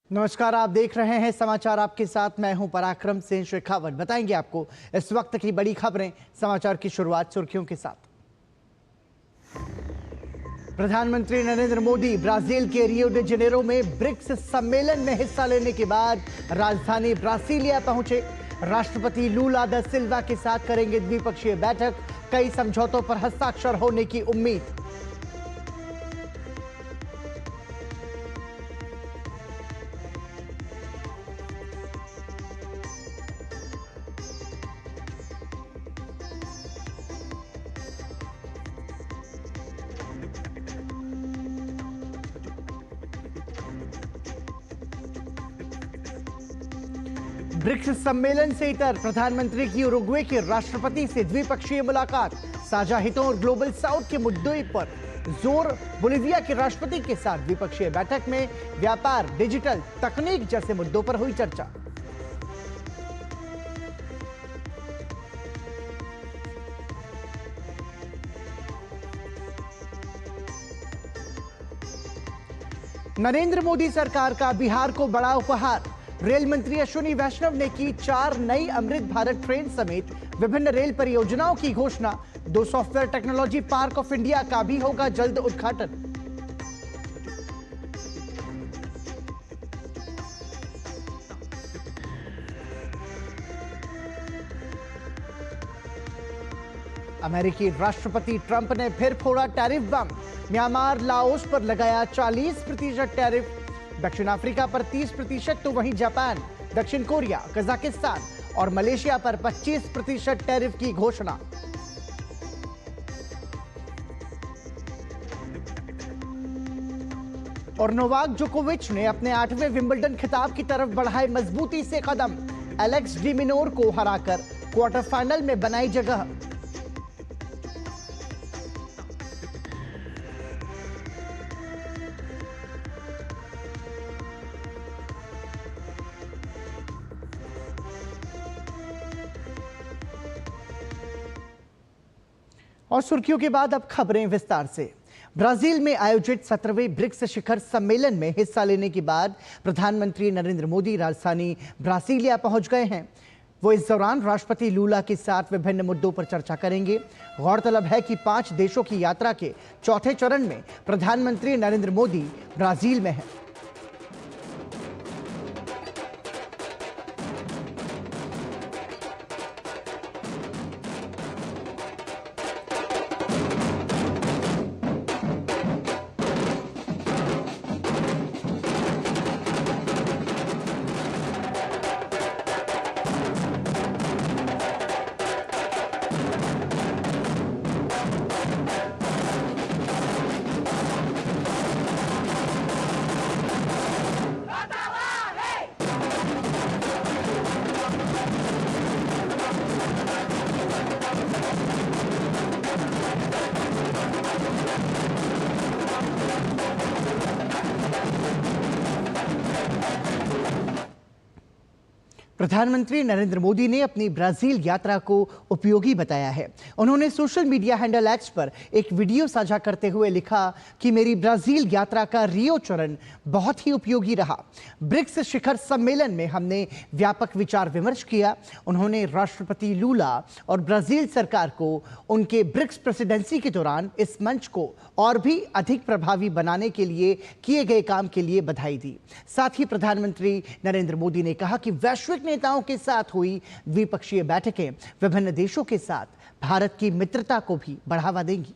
नमस्कार, आप देख रहे हैं समाचार आपके साथ। मैं हूं पराक्रम सिंह शेखावत। बताएंगे आपको इस वक्त की बड़ी खबरें। समाचार की शुरुआत सुर्खियों के साथ। प्रधानमंत्री नरेंद्र मोदी ब्राजील के रियो डी जेनेरो में ब्रिक्स सम्मेलन में हिस्सा लेने के बाद राजधानी ब्रासीलिया पहुंचे। राष्ट्रपति लूला दा सिल्वा के साथ करेंगे द्विपक्षीय बैठक। कई समझौतों पर हस्ताक्षर होने की उम्मीद। ब्रिक्स सम्मेलन से इतर प्रधानमंत्री की उरुग्वे के राष्ट्रपति से द्विपक्षीय मुलाकात। साझा हितों और ग्लोबल साउथ के मुद्दों पर जोर। बोलिविया के राष्ट्रपति के साथ द्विपक्षीय बैठक में व्यापार, डिजिटल तकनीक जैसे मुद्दों पर हुई चर्चा। नरेंद्र मोदी सरकार का बिहार को बड़ा उपहार। रेल मंत्री अश्विनी वैष्णव ने की 4 नई अमृत भारत ट्रेन समेत विभिन्न रेल परियोजनाओं की घोषणा। 2 software technology park of India का भी होगा जल्द उद्घाटन। अमेरिकी राष्ट्रपति ट्रंप ने फिर फोड़ा टैरिफ बम। म्यांमार, लाओस पर लगाया 40% टैरिफ। दक्षिण अफ्रीका पर 30%, तो वहीं जापान, दक्षिण कोरिया, कजाकिस्तान और मलेशिया पर 25% टैरिफ की घोषणा। और नोवाक जोकोविच ने अपने 8वें विंबलडन खिताब की तरफ बढ़ाए मजबूती से कदम। एलेक्स डी मिनोर को हराकर क्वार्टर फाइनल में बनाई जगह। और सुर्खियों के बाद अब खबरें विस्तार से। ब्राजील में आयोजित 17वें ब्रिक्स शिखर सम्मेलन में हिस्सा लेने के बाद प्रधानमंत्री नरेंद्र मोदी राजधानी ब्रासीलिया पहुंच गए हैं। वो इस दौरान राष्ट्रपति लूला के साथ विभिन्न मुद्दों पर चर्चा करेंगे। गौरतलब है कि 5 देशों की यात्रा के चौथे चरण में प्रधानमंत्री नरेंद्र मोदी ब्राजील में हैं। प्रधानमंत्री नरेंद्र मोदी ने अपनी ब्राजील यात्रा को उपयोगी बताया है। उन्होंने सोशल मीडिया हैंडल एक्स पर एक वीडियो साझा करते हुए लिखा कि मेरी ब्राजील यात्रा का रियो चरण बहुत ही उपयोगी रहा। ब्रिक्स शिखर सम्मेलन में हमने व्यापक विचार विमर्श किया। उन्होंने राष्ट्रपति लूला और ब्राजील सरकार को उनके ब्रिक्स प्रेसिडेंसी के दौरान इस मंच को और भी अधिक प्रभावी बनाने के लिए किए गए काम के लिए बधाई दी। साथ ही प्रधानमंत्री नरेंद्र मोदी ने कहा कि वैश्विक नेताओं के साथ हुई द्विपक्षीय बैठकें विभिन्न देशों के साथ भारत की मित्रता को भी बढ़ावा देंगी।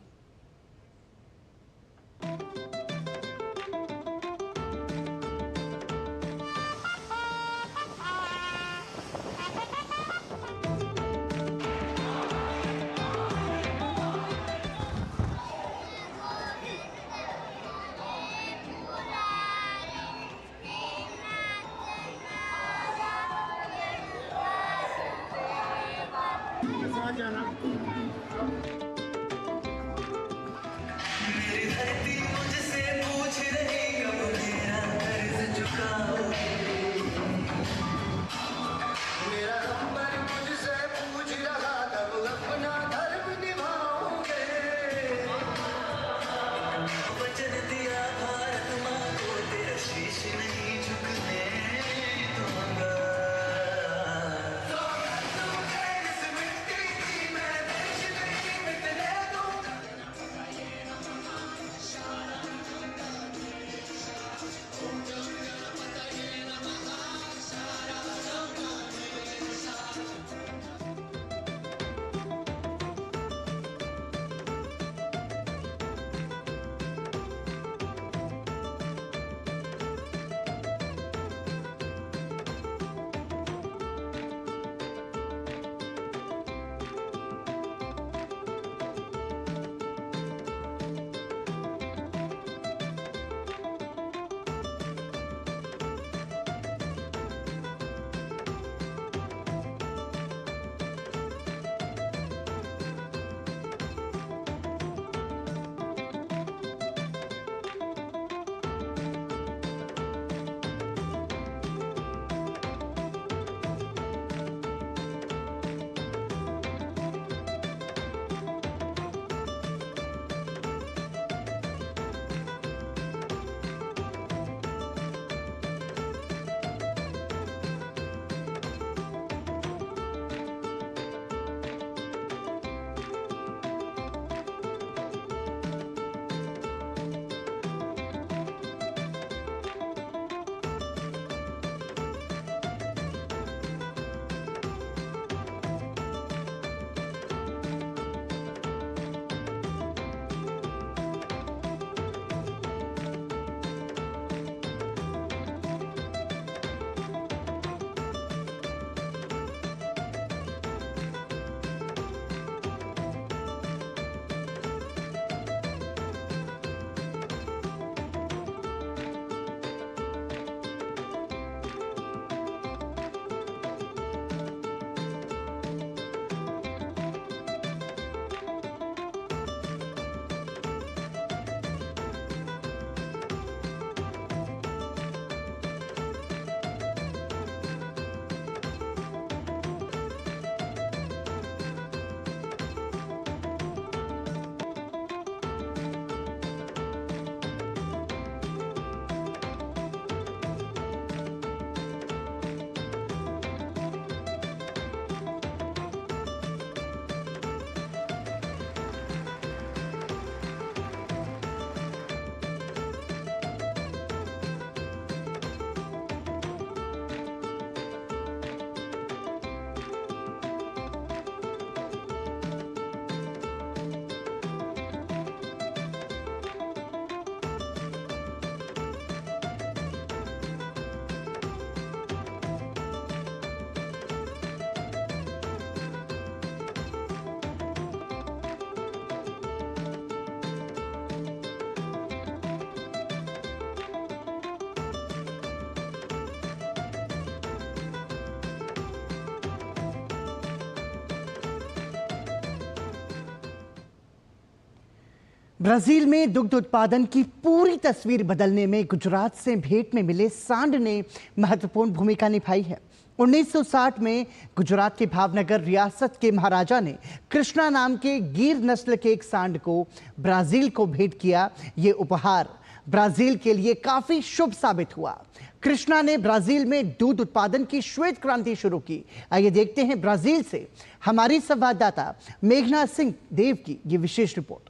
ब्राजील में दुग्ध उत्पादन की पूरी तस्वीर बदलने में गुजरात से भेंट में मिले सांड ने महत्वपूर्ण भूमिका निभाई है। 1960 में गुजरात के भावनगर रियासत के महाराजा ने कृष्णा नाम के गिर नस्ल के एक सांड को ब्राजील को भेंट किया। ये उपहार ब्राजील के लिए काफी शुभ साबित हुआ। कृष्णा ने ब्राजील में दूध उत्पादन की श्वेत क्रांति शुरू की। आइए देखते हैं ब्राजील से हमारी संवाददाता मेघना सिंह देव की ये विशेष रिपोर्ट।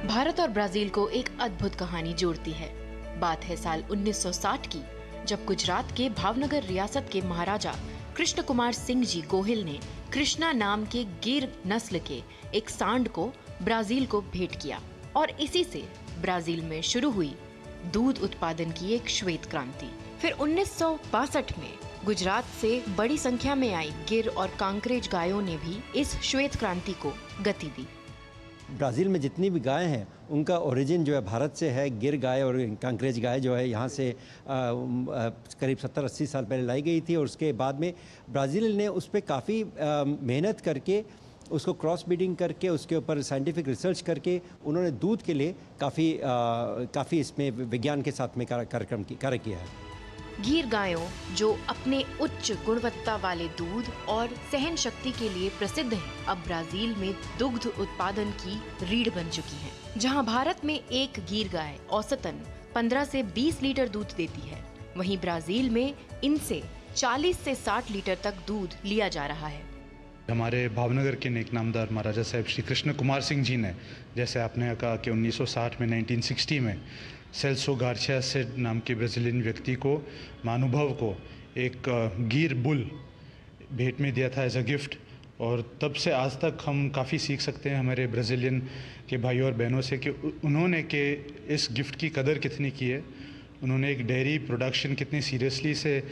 भारत और ब्राजील को एक अद्भुत कहानी जोड़ती है। बात है साल 1960 की, जब गुजरात के भावनगर रियासत के महाराजा कृष्ण कुमार सिंह जी गोहिल ने कृष्णा नाम के गिर नस्ल के एक सांड को ब्राजील को भेंट किया और इसी से ब्राजील में शुरू हुई दूध उत्पादन की एक श्वेत क्रांति। फिर 1962 में गुजरात से बड़ी संख्या में आई गिर और कांकरेज गायों ने भी इस श्वेत क्रांति को गति दी। ब्राज़ील में जितनी भी गाय हैं उनका ओरिजिन जो है भारत से है। गिर गाय और कांकरेज गाय जो है यहाँ से करीब 70-80 साल पहले लाई गई थी और उसके बाद में ब्राज़ील ने उस पर काफ़ी मेहनत करके उसको क्रॉस ब्रीडिंग करके उसके ऊपर साइंटिफिक रिसर्च करके उन्होंने दूध के लिए काफ़ी इसमें विज्ञान के साथ में कार्य किया है। गिर गायों जो अपने उच्च गुणवत्ता वाले दूध और सहन शक्ति के लिए प्रसिद्ध हैं, अब ब्राजील में दुग्ध उत्पादन की रीढ़ बन चुकी हैं। जहां भारत में एक गिर गाय औसतन 15 से 20 लीटर दूध देती है, वहीं ब्राजील में इनसे 40 से 60 लीटर तक दूध लिया जा रहा है। हमारे भावनगर के नेक नामदार महाराजा साहब श्री कृष्ण कुमार सिंह जी ने, जैसे आपने कहा कि 1960 में 1960 में सेल्सो गार्सिया से नाम के ब्राज़ीलियन व्यक्ति को, महानुभव को एक गिर बुल भेंट में दिया था एज अ गिफ्ट। और तब से आज तक हम काफ़ी सीख सकते हैं हमारे ब्राज़ीलियन के भाइयों और बहनों से कि उन्होंने के इस गिफ्ट की कदर कितनी की है। उन्होंने एक डेयरी प्रोडक्शन कितनी सीरियसली से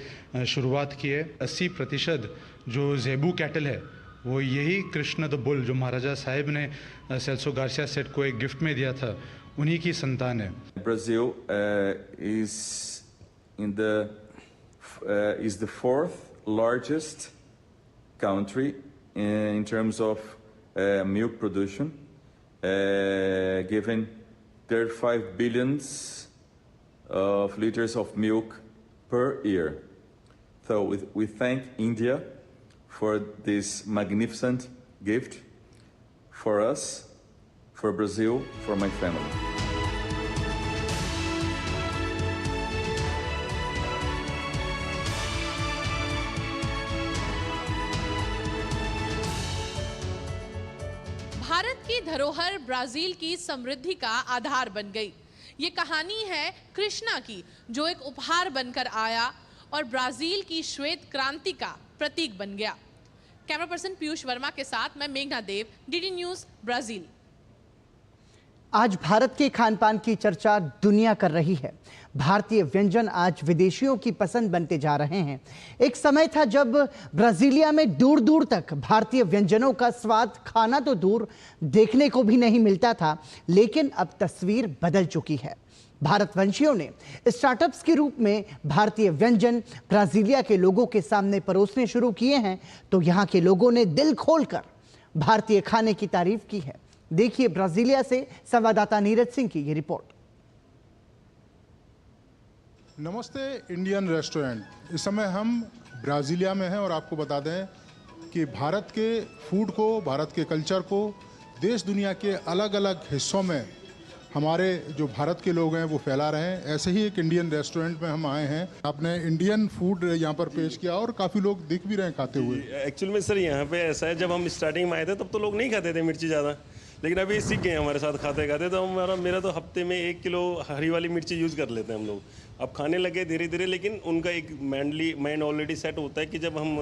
शुरुआत की है। 80% जो ज़ेबू कैटल है वो यही कृष्ण द बुल जो महाराजा साहब ने सेल्सो गार्सिया सेट को एक गिफ्ट में दिया था, उन्हीं की संतान है। Brazil is the fourth largest country in terms of milk production, giving 35 billions of liters of milk per year. So we thank India for this magnificent gift for us, for Brazil, for my family. Bharat की धरोहर Brazil की समृद्धि का आधार बन गई। ये कहानी है कृष्णा की, जो एक उपहार बनकर आया और ब्राजील की श्वेत क्रांति का प्रतीक बन गया। कैमरा पर्सन पीयूष वर्मा के साथ मैं मेघना देव, डीडी न्यूज़, ब्राजील। आज भारत के खान-पान की चर्चा दुनिया कर रही है। भारतीय व्यंजन आज विदेशियों की पसंद बनते जा रहे हैं। एक समय था जब ब्राजीलिया में दूर दूर तक भारतीय व्यंजनों का स्वाद खाना तो दूर देखने को भी नहीं मिलता था, लेकिन अब तस्वीर बदल चुकी है। भारतवंशियों ने स्टार्टअप्स के रूप में भारतीय व्यंजन ब्राजीलिया के लोगों के सामने परोसने शुरू किए हैं, तो यहाँ के लोगों ने दिल खोलकर भारतीय खाने की तारीफ की है। देखिए ब्राजीलिया से संवाददाता नीरज सिंह की ये रिपोर्ट। नमस्ते इंडियन रेस्टोरेंट। इस समय हम ब्राज़ीलिया में हैं और आपको बता दें कि भारत के फूड को, भारत के कल्चर को देश दुनिया के अलग अलग हिस्सों में हमारे जो भारत के लोग हैं वो फैला रहे हैं। ऐसे ही एक इंडियन रेस्टोरेंट में हम आए हैं। आपने इंडियन फूड यहाँ पर पेश किया और काफ़ी लोग दिख भी रहे हैं खाते हुए। एक्चुअल में सर यहाँ पे ऐसा है, जब हम स्टार्टिंग में आए थे तब तो लोग नहीं खाते थे मिर्ची ज़्यादा, लेकिन अभी सीख गए हमारे साथ खाते खाते। तो मेरा तो हफ्ते में 1 किलो हरी वाली मिर्ची यूज़ कर लेते हैं हम लोग। अब खाने लगे धीरे धीरे, लेकिन उनका एक माइंड ऑलरेडी सेट होता है कि जब हम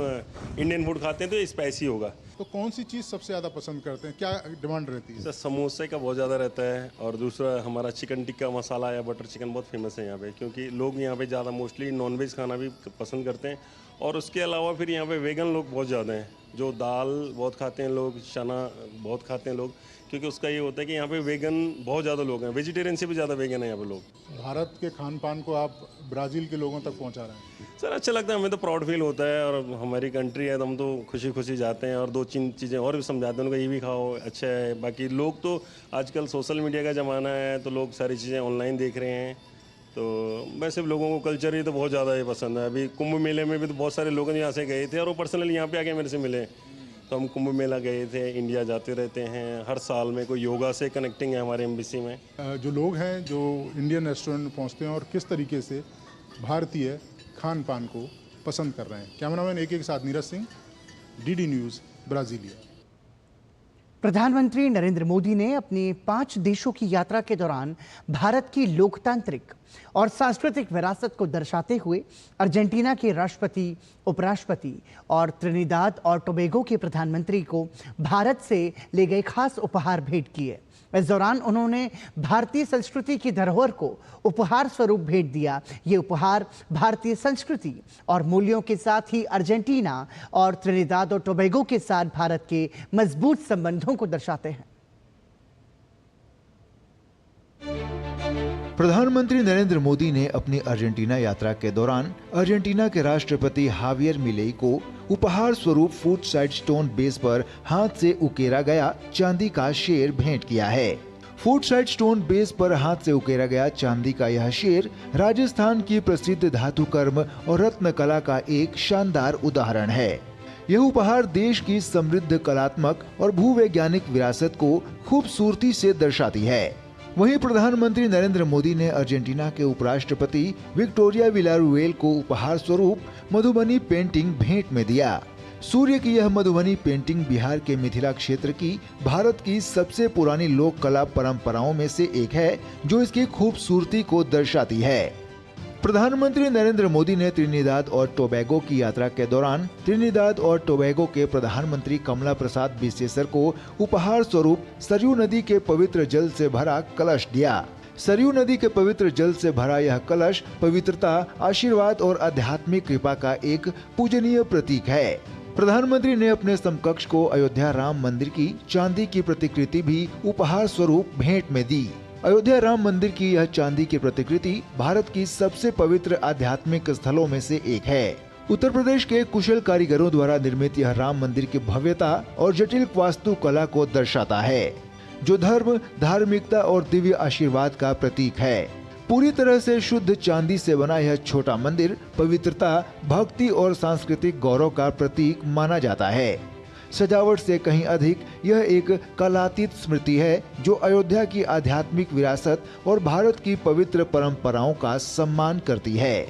इंडियन फूड खाते हैं तो स्पाइसी होगा। तो कौन सी चीज़ सबसे ज़्यादा पसंद करते हैं, क्या डिमांड रहती है? सर समोसे का बहुत ज़्यादा रहता है, और दूसरा हमारा चिकन टिक्का मसाला या बटर चिकन बहुत फेमस है यहाँ पे, क्योंकि लोग यहाँ पे ज़्यादा मोस्टली नॉनवेज खाना भी पसंद करते हैं। और उसके अलावा फिर यहाँ पे वेगन लोग बहुत ज़्यादा हैं, जो दाल बहुत खाते हैं लोग, चना बहुत खाते हैं लोग, क्योंकि उसका ये होता है कि यहाँ पे वेगन बहुत ज़्यादा लोग हैं, वेजिटेरियन से भी ज़्यादा वेगन है यहाँ पे लोग। भारत के खान पान को आप ब्राज़ील के लोगों तक पहुंचा रहे हैं। सर अच्छा लगता है, हमें तो प्राउड फील होता है, और हमारी कंट्री है तो हम तो खुशी खुशी जाते हैं और दो तीन चीज़ें और भी समझाते हैं उनको, ये भी खाओ अच्छा है। बाकी लोग तो आजकल सोशल मीडिया का ज़माना है तो लोग सारी चीज़ें ऑनलाइन देख रहे हैं, तो वैसे भी लोगों को कल्चर ही तो बहुत ज़्यादा ही पसंद है। अभी कुंभ मेले में भी तो बहुत सारे लोग यहाँ से गए थे और वो पर्सनली यहाँ पे आके मेरे से मिले, तो हम कुंभ मेला गए थे, इंडिया जाते रहते हैं हर साल में, कोई योगा से कनेक्टिंग है हमारे एम्बेसी में। जो लोग हैं जो इंडियन रेस्टोरेंट में पहुंचते हैं और किस तरीके से भारतीय खान पान को पसंद कर रहे हैं। कैमरामैन AK के साथ Neeraj Singh, DD news, Brasilia. प्रधानमंत्री नरेंद्र मोदी ने अपनी 5 देशों की यात्रा के दौरान भारत की लोकतांत्रिक और सांस्कृतिक विरासत को दर्शाते हुए अर्जेंटीना के राष्ट्रपति, उपराष्ट्रपति और त्रिनिदाद और टोबैगो के प्रधानमंत्री को भारत से ले गए खास उपहार भेंट किए। इस दौरान उन्होंने भारतीय संस्कृति की धरोहर को उपहार स्वरूप भेंट दिया। ये उपहार भारतीय संस्कृति और मूल्यों के साथ ही अर्जेंटीना और त्रिनिदाद और टोबैगो के साथ भारत के मजबूत संबंधों को दर्शाते हैं। प्रधानमंत्री नरेंद्र मोदी ने अपनी अर्जेंटीना यात्रा के दौरान अर्जेंटीना के राष्ट्रपति हावियर मिलेई को उपहार स्वरूप फूड साइड स्टोन बेस पर हाथ से उकेरा गया चांदी का शेर भेंट किया है। फूड साइड स्टोन बेस पर हाथ से उकेरा गया चांदी का यह शेर राजस्थान की प्रसिद्ध धातु कर्म और रत्न कला का एक शानदार उदाहरण है। यह उपहार देश की समृद्ध कलात्मक और भूवैज्ञानिक विरासत को खूबसूरती से दर्शाती है। वहीं प्रधानमंत्री नरेंद्र मोदी ने अर्जेंटीना के उपराष्ट्रपति विक्टोरिया विलारुएल को उपहार स्वरूप मधुबनी पेंटिंग भेंट में दिया। सूर्य की यह मधुबनी पेंटिंग बिहार के मिथिला क्षेत्र की भारत की सबसे पुरानी लोक कला परंपराओं में से एक है, जो इसकी खूबसूरती को दर्शाती है। प्रधानमंत्री नरेंद्र मोदी ने त्रिनिदाद और टोबैगो की यात्रा के दौरान त्रिनिदाद और टोबैगो के प्रधानमंत्री कमला प्रसाद बिसेसर को उपहार स्वरूप सरयू नदी के पवित्र जल से भरा कलश दिया। सरयू नदी के पवित्र जल से भरा यह कलश पवित्रता, आशीर्वाद और आध्यात्मिक कृपा का एक पूजनीय प्रतीक है। प्रधानमंत्री ने अपने समकक्ष को अयोध्या राम मंदिर की चांदी की प्रतिकृति भी उपहार स्वरूप भेंट में दी। अयोध्या राम मंदिर की यह चांदी की प्रतिकृति भारत की सबसे पवित्र आध्यात्मिक स्थलों में से एक है। उत्तर प्रदेश के कुशल कारीगरों द्वारा निर्मित यह राम मंदिर की भव्यता और जटिल वास्तुकला को दर्शाता है, जो धर्म, धार्मिकता और दिव्य आशीर्वाद का प्रतीक है। पूरी तरह से शुद्ध चांदी से बना यह छोटा मंदिर पवित्रता, भक्ति और सांस्कृतिक गौरव का प्रतीक माना जाता है। सजावट से कहीं अधिक यह एक कलातीत स्मृति है, जो अयोध्या की आध्यात्मिक विरासत और भारत की पवित्र परंपराओं का सम्मान करती है।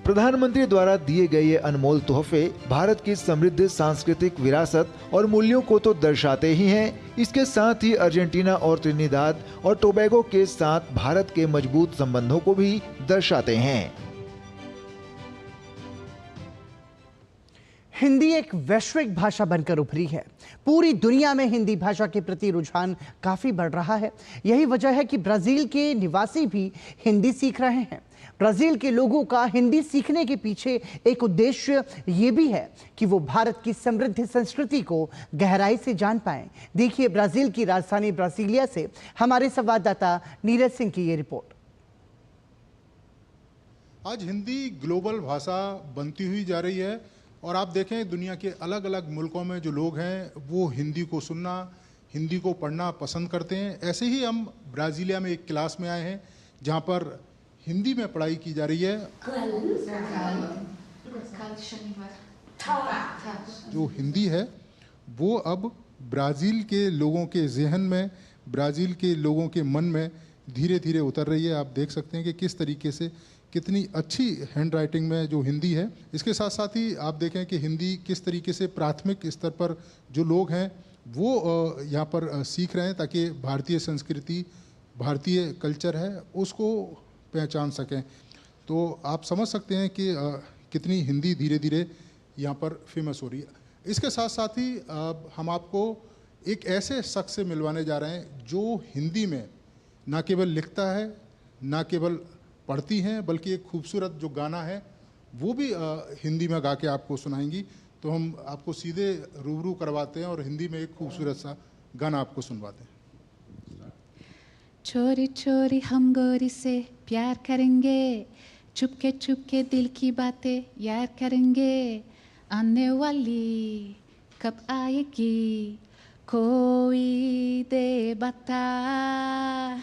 प्रधानमंत्री द्वारा दिए गए ये अनमोल तोहफे भारत की समृद्ध सांस्कृतिक विरासत और मूल्यों को तो दर्शाते ही हैं, इसके साथ ही अर्जेंटीना और त्रिनिदाद और टोबैगो के साथ भारत के मजबूत संबंधों को भी दर्शाते हैं। हिंदी एक वैश्विक भाषा बनकर उभरी है। पूरी दुनिया में हिंदी भाषा के प्रति रुझान काफी बढ़ रहा है। यही वजह है कि ब्राजील के निवासी भी हिंदी सीख रहे हैं। ब्राजील के लोगों का हिंदी सीखने के पीछे एक उद्देश्य ये भी है कि वो भारत की समृद्ध संस्कृति को गहराई से जान पाएं। देखिए ब्राजील की राजधानी ब्रासीलिया से हमारे संवाददाता नीरज सिंह की ये रिपोर्ट। आज हिंदी ग्लोबल भाषा बनती हुई जा रही है और आप देखें दुनिया के अलग अलग मुल्कों में जो लोग हैं वो हिंदी को सुनना, हिंदी को पढ़ना पसंद करते हैं। ऐसे ही हम ब्राज़ीलिया में एक क्लास में आए हैं जहां पर हिंदी में पढ़ाई की जा रही है। जो हिंदी है वो अब ब्राज़ील के लोगों के जहन में, ब्राज़ील के लोगों के मन में धीरे धीरे उतर रही है। आप देख सकते हैं कि किस तरीके से, कितनी अच्छी हैंड राइटिंग में जो हिंदी है। इसके साथ साथ ही आप देखें कि हिंदी किस तरीके से प्राथमिक स्तर पर जो लोग हैं वो यहाँ पर सीख रहे हैं, ताकि भारतीय संस्कृति, भारतीय कल्चर है उसको पहचान सकें। तो आप समझ सकते हैं कि कितनी हिंदी धीरे धीरे यहाँ पर फेमस हो रही है। इसके साथ साथ ही हम आपको एक ऐसे शख्स से मिलवाने जा रहे हैं जो हिंदी में ना केवल लिखता है, ना केवल पढ़ती हैं, बल्कि एक खूबसूरत जो गाना है वो भी हिंदी में गा के आपको सुनाएंगी। तो हम आपको सीधे रूबरू करवाते हैं और हिंदी में एक खूबसूरत सा गाना आपको सुनवाते हैं। चोरी चोरी हम गोरी से प्यार करेंगे, चुपके चुपके दिल की बातें यार करेंगे, आने वाली कब आएगी कोई दे बता,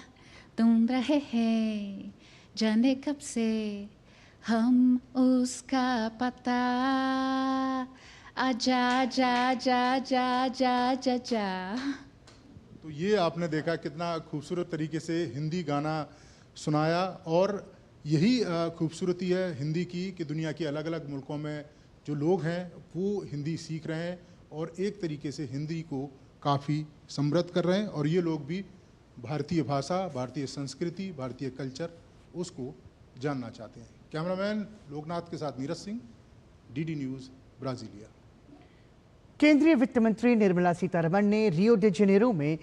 तुम रहे हैं जाने कब से हम उसका पता, आजा आजा आजा आजा आजा आजा आजा। तो ये आपने देखा कितना खूबसूरत तरीके से हिंदी गाना सुनाया। और यही खूबसूरती है हिंदी की कि दुनिया के अलग अलग मुल्कों में जो लोग हैं वो हिंदी सीख रहे हैं और एक तरीके से हिंदी को काफ़ी समृद्ध कर रहे हैं। और ये लोग भी भारतीय भाषा, भारतीय संस्कृति, भारतीय कल्चर उसको जानना चाहते हैं। कैमरामैन लोकनाथ के साथ Neeraj Singh, DD news, Brasilia. केंद्रीय वित्त मंत्री निर्मला सीतारमण ने रियो डी जेनेरो में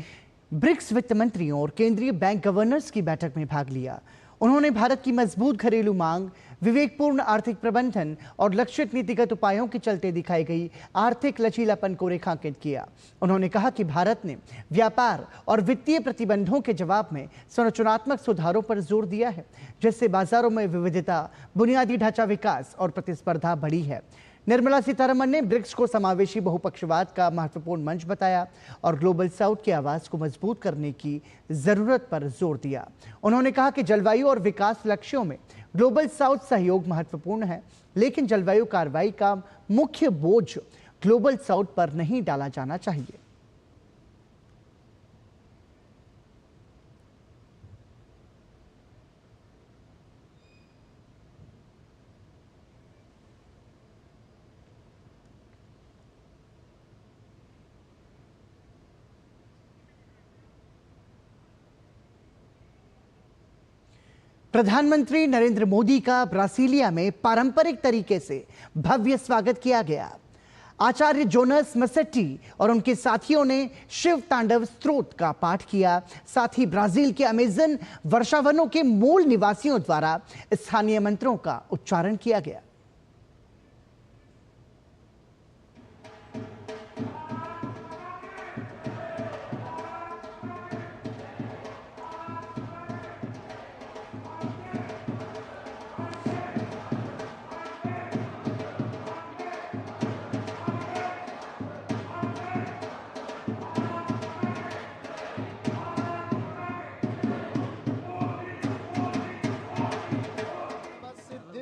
ब्रिक्स वित्त मंत्रियों और केंद्रीय बैंक गवर्नर्स की बैठक में भाग लिया। उन्होंने भारत की मजबूत घरेलू मांग, विवेकपूर्ण आर्थिक प्रबंधन और लक्षित नीतिगत उपायों के चलते दिखाई गई आर्थिक लचीलापन को रेखांकित किया। उन्होंने कहा कि भारत ने व्यापार और वित्तीय प्रतिबंधों के जवाब में संरचनात्मक सुधारों पर जोर दिया है, जिससे बाजारों में विविधता, बुनियादी ढांचा विकास और प्रतिस्पर्धा बढ़ी है। निर्मला सीतारमण ने ब्रिक्स को समावेशी बहुपक्षवाद का महत्वपूर्ण मंच बताया और ग्लोबल साउथ की आवाज को मजबूत करने की जरूरत पर जोर दिया। उन्होंने कहा कि जलवायु और विकास लक्ष्यों में ग्लोबल साउथ सहयोग महत्वपूर्ण है, लेकिन जलवायु कार्रवाई का मुख्य बोझ ग्लोबल साउथ पर नहीं डाला जाना चाहिए। प्रधानमंत्री नरेंद्र मोदी का ब्रासीलिया में पारंपरिक तरीके से भव्य स्वागत किया गया। आचार्य जोनस मसेट्टी और उनके साथियों ने शिव तांडव स्तोत्र का पाठ किया। साथ ही ब्राजील के अमेजन वर्षावनों के मूल निवासियों द्वारा स्थानीय मंत्रों का उच्चारण किया गया।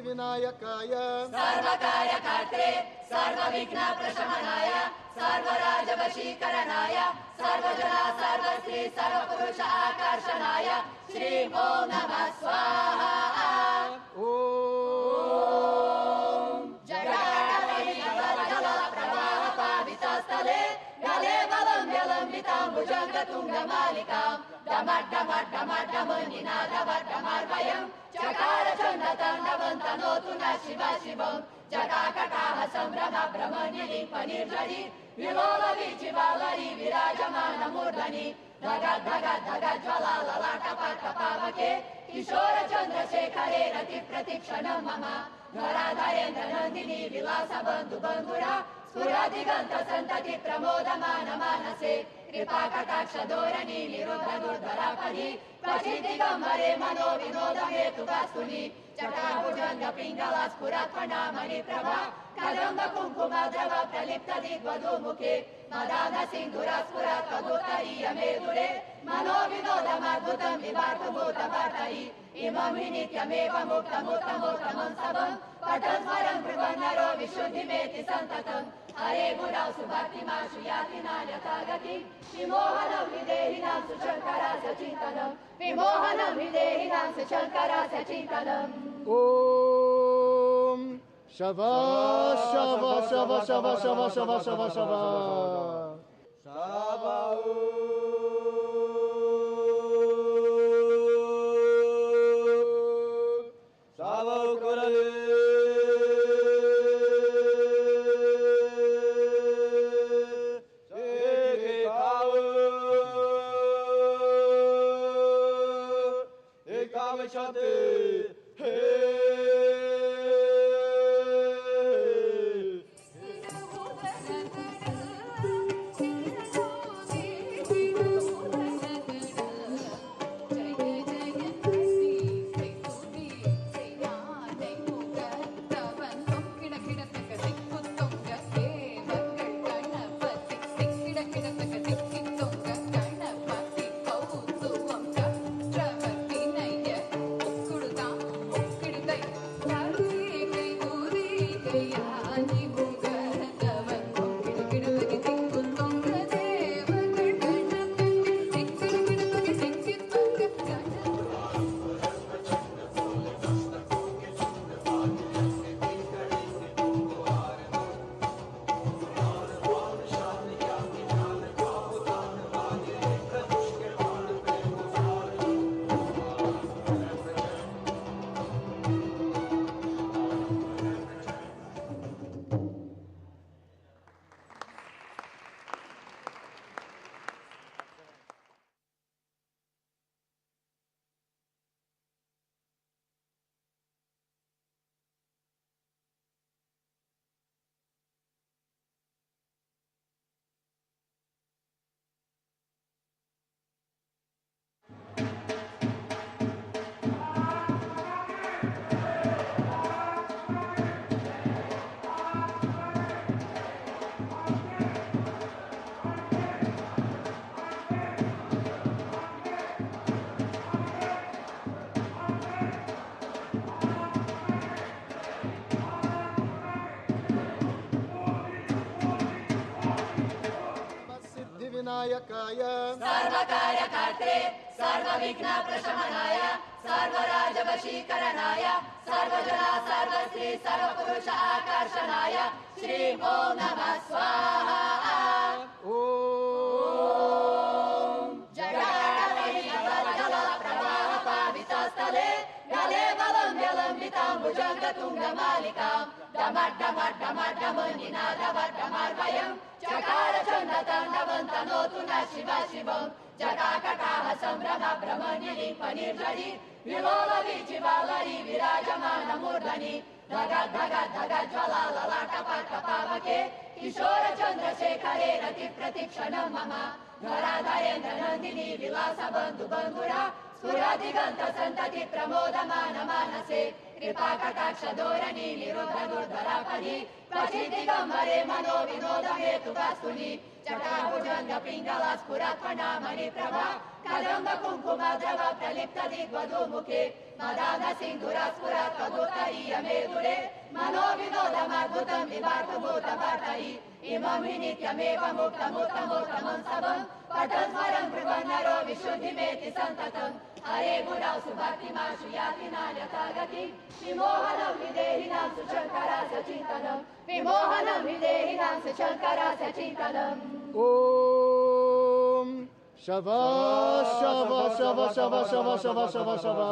विनायकाय सर्वकार्यकर्त्रे सर्वविघ्नप्रशमनाय सर्वराजवशीकरणाय सर्वजना सर्वश्री सर्वपुरुष आकर्षणाय श्री ओम नमः स्वाहा। ओम जगत्प्रवाहपावितस्थले गले बलं व्यलम्बितां भुजङ्गतुङ्गमालिकां डमड्डमड्डमड्डमनिनादवड्डमर्वयम् चकार चण्डताण्डवन्तनोतु न शिव शिवं जटाकटाह सम्भ्रम भ्रमनिलिम्पनिर्झरि विलोलवीचिवालरि विराजमानमूर्धनि धग धग धग ज्वलाललाटपटपावके किशोर चन्द्रशेखरे रतिप्रतिक्षणं मम धराधरेन्द्र नन्दिनी विलास बन्धु बन्धुरा स्फुरदिगन्त सन्तति प्रमोदमान मानसे कृपा कटाक्ष धोरणी निरुद्ध दुर्धरापदि क्वचि दिगम्बरे मनो विनोद हेतु वस्तुनि जटाभुजङ्ग पिङ्गला स्फुरत्फणामणि प्रभा कदम्ब कुङ्कुम द्रव प्रलिप्त दिग्वधूमुखे मदान सिन्धुरा स्फुरत्वदुत्तरीय मेदुरे मनो विनोदमद्भुतं विवार्तभूतभर्तरि इमं हि नित्यमेव मुक्तमुत्तमोत्तमं सबं पठस्वरं ब्रुवन्नरो विशुद्धिमेति सन्ततम् हरे गुरौ सुभक्तिमाशु याति नान्यथा गतिं विमोहनं विदेहिनां सुशङ्करस्य चिन्तनं विमोहनं विदेहिनां सुशङ्करस्य चिन्तनम्। ओम शवा शवा शवा शवा शवा शवा शवा शवा शवा सर्वविघ्नविनायकाय सर्वकार्यकर्त्रे सर्वविघ्नप्रशमनाय सर्वराजवशीकरणाय सर्वजना सर्वश्री सर्वपुरुष आकर्षणाय श्री ओम नमः स्वाहा। जलप्रवाहपावितस्थले गले बलम्ब्यलम्बिताम्बुजङ्गतुङ्गमालिकां डमड्डमड्डमड्डमनिनादवड्डमार्वयम् चकार छन्दताण्डवन्तनोतु न शिव शिवम् जटाकटाह सम्भ्रम भ्रमनिलिम्पनिर्झरि विलोल विचिवालरि विराजमानमूर्धनि धग धग धग ज्वला ललाटपटपावके किशोर चन्द्रशेखरे रति प्रतीक्षणं मम धराधरेन्द्र नन्दिनी विलास बन्धु बन्धुरा स्फुरदिगन्त सन्तति प्रमोदमान मानसे कृपा कटाक्ष धोरणी निरुद्ध दुर्धरापदि क्वचि दिगम्बरे मनो विनोद हेतु वस्तुनि जटाभुजङ्ग पिङ्गल स्फुरत्फणामणि प्रभा कदम्ब कुङ्कुम द्रव प्रलिप्त दिग्वधूमुखे मदान सिन्धुर स्फुरत् कदुत्तरीय मेदुरे मनो विनोदमद्भुतं विभातभूतभर्तरि इमं हि नित्यमेव मुक्तमुत्तमोत्तमं सबं पठन् स्मरन् ब्रुवन् नरो विशुद्धिमेति सन्ततम् हरे गुरौ सुभक्तिमाशु याति नान्यथा गतिं विमोहनं विदेहिनां सुशङ्करस्य चिन्तनं विमोहनं विदेहिनां सुशङ्करस्य चिन्तनम्। ओम शवा शवा शवा शवा शवा शवा शवा शवा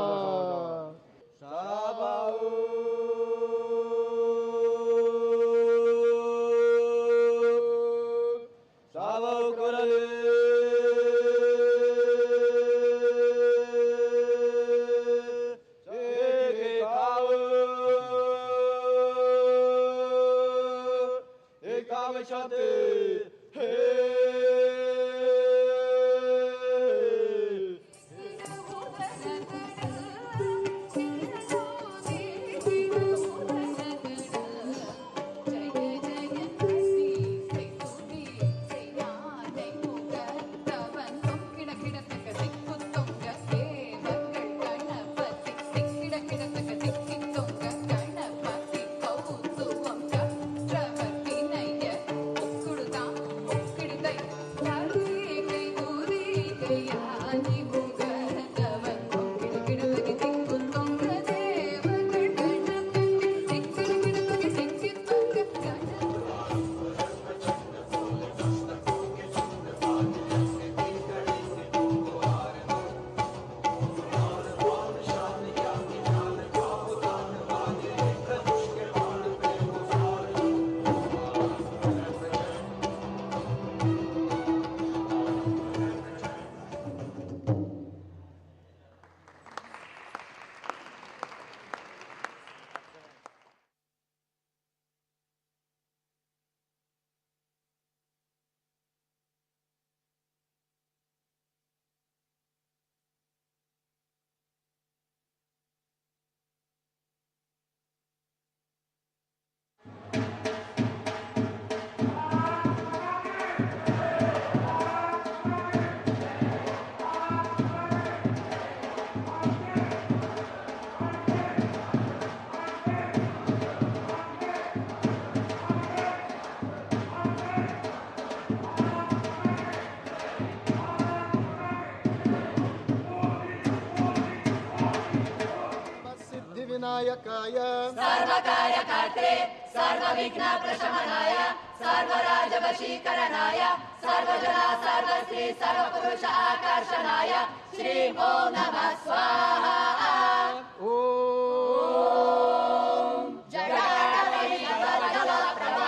विनायकाय सर्वकार्यकर्त्रे सर्वविघ्नप्रशमनाय सर्वराजवशीकरणाय सर्वजना सर्वश्री सर्वपुरुष आकर्षणाय श्री ओम नमः स्वाहा।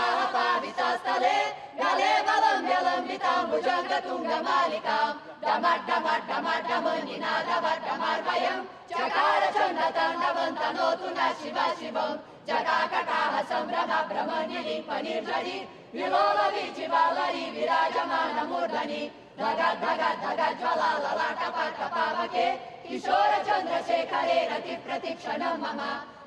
जलप्रवाहपावितस्थले गले बलम्ब्यलम्बिताम्बुजङ्गतुङ्गमालिकां डमड्डमड्डमड्डमनिनादवड्डमार्वयम् चकार छन्दताण्डवन्तनोतु न शिव शिवम् जटाकटाह सम्भ्रम भ्रमनिलिम्पनिर्झरि विलोल विचिवालरि विराजमानमूर्धनि धग धग धग ज्वला ललाटपटपावके किशोर चन्द्रशेखरे रति प्रतीक्षणं मम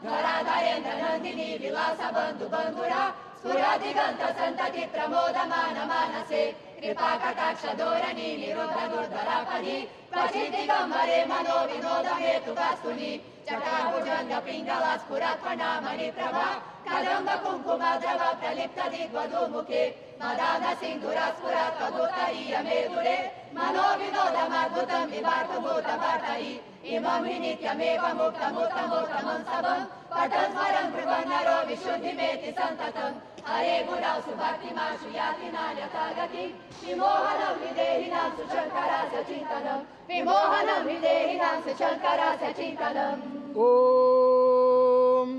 धराधरेन्द्र नन्दिनी विलास बन्धु बन्धुरा स्फुरदिगन्त सन्तति प्रमोदमान मानसे कृपा कटाक्ष धोरणी निरुद्ध दुर्धरापदि क्वचि दिगम्बरे मनो विनोद हेतु हेतुवास्तुनि जटाभुजंग पिंगला स्फुरत्फणामणि प्रभा कदम्ब कुङ्कुमद्रव प्रलिप्त दिग्वधूमुखे मदान सिन्धुरा स्फुरत् कगोत्तरीय मेदुरे मनोविनोदमद्भुतं विवार्तभूतभर्तरि इमं हि नित्यमेव मुक्तमुत्तमोत्तमं सबं पठन् स्मरन् ब्रुवन् नरो विशुद्धिमेति सन्ततम् हरे गुणौ सुभक्तिमाशु याति नान्यथा गतिं विमोहनं विदेहिनां सुशङ्करस्य चिन्तनं विमोहनं विदेहिनां सुशङ्करस्य चिन्तनम् ओम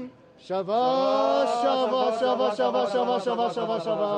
शवा शवा शवा शवा शवा शवा शवा शवा शवा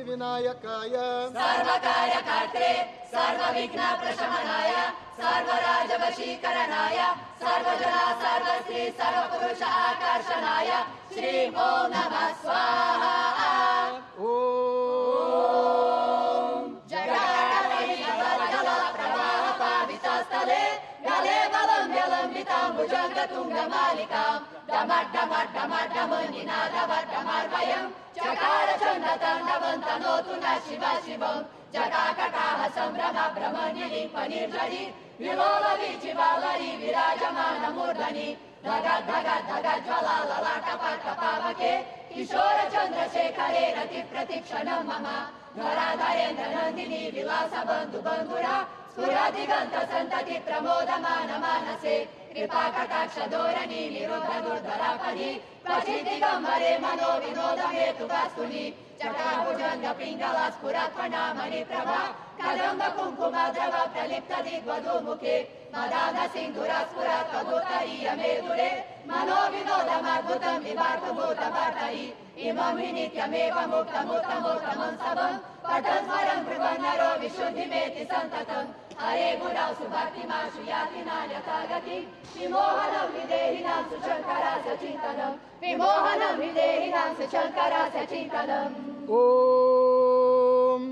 विनायकाय सर्वकार्यकर्त्रे सर्वविघ्नप्रशमनाय सर्वराजवशीकरणाय सर्वजना सर्वश्री सर्वपुरुष आकर्षणाय श्री ओम नमः स्वाहा ओम जटाटवीजलप्रवाहपावितस्थले गले बलं व्यलम्बितां भुजङ्गतुङ्गमालिकां डमड्डमड्डमड्डमनिनादवड्डमर्वयं चकार चण्डताण्डवं तनोतु न शिव शिवं जटाकटाह सम्भ्रम ब्रह्मण्यलिम्पनिर्झरि विलोलवीचिवालरि विराजमानमूर्धनि धगद् धगद् धगद् ज्वलाललाटपटपावके किशोर चन्द्रशेखरे रतिप्रतिक्षणं मम धराधरेन्द्र नन्दिनी विलास बन्धु बन्धुरा स्फुरदिगन्त सन्तति प्रमोदमान मानसे कृपा कटाक्ष धोरणी निरुद्ध दुर्धरापरि क्वचि दिगम्बरे मनो विनोद हेतुवास्तुनि जटाभुजङ्ग पिङ्गला स्फुरत्फणामणि प्रभा कदम्ब कुङ्कुमद्रव प्रलिप्त दिग्वधूमुखे मदान सिन्धुरा स्फुरत् कगोत्तरीय मेदुरे मनोविनोदमद्भुतं विवार्तभूतभर्तरि इमं हि नित्यमेव मुक्तमुत्तमोत्तमं सबं पठन् स्मरन् ब्रुवन् नरो विशुद्धिमेति सन्ततम् हरे गुणौ सुभक्तिमाशु याति नान्यथा गतिं विमोहनं विदेहिनां सुशङ्करस्य चिन्तनं विमोहनं विदेहिनां सुशङ्करस्य चिन्तनम् ओम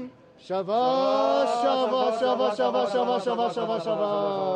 शवा शवा शवा शवा शवा शवा शवा शवा शवा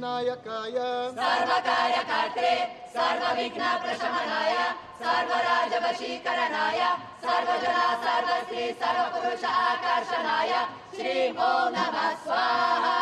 विनायकाय सर्वकार्यकर्त्रे सर्वविघ्नप्रशमनाय सर्वराजवशीकरणाय सर्वजना सर्वश्री सर्वपुरुष आकर्षणाय श्री ओम नमः स्वाहा।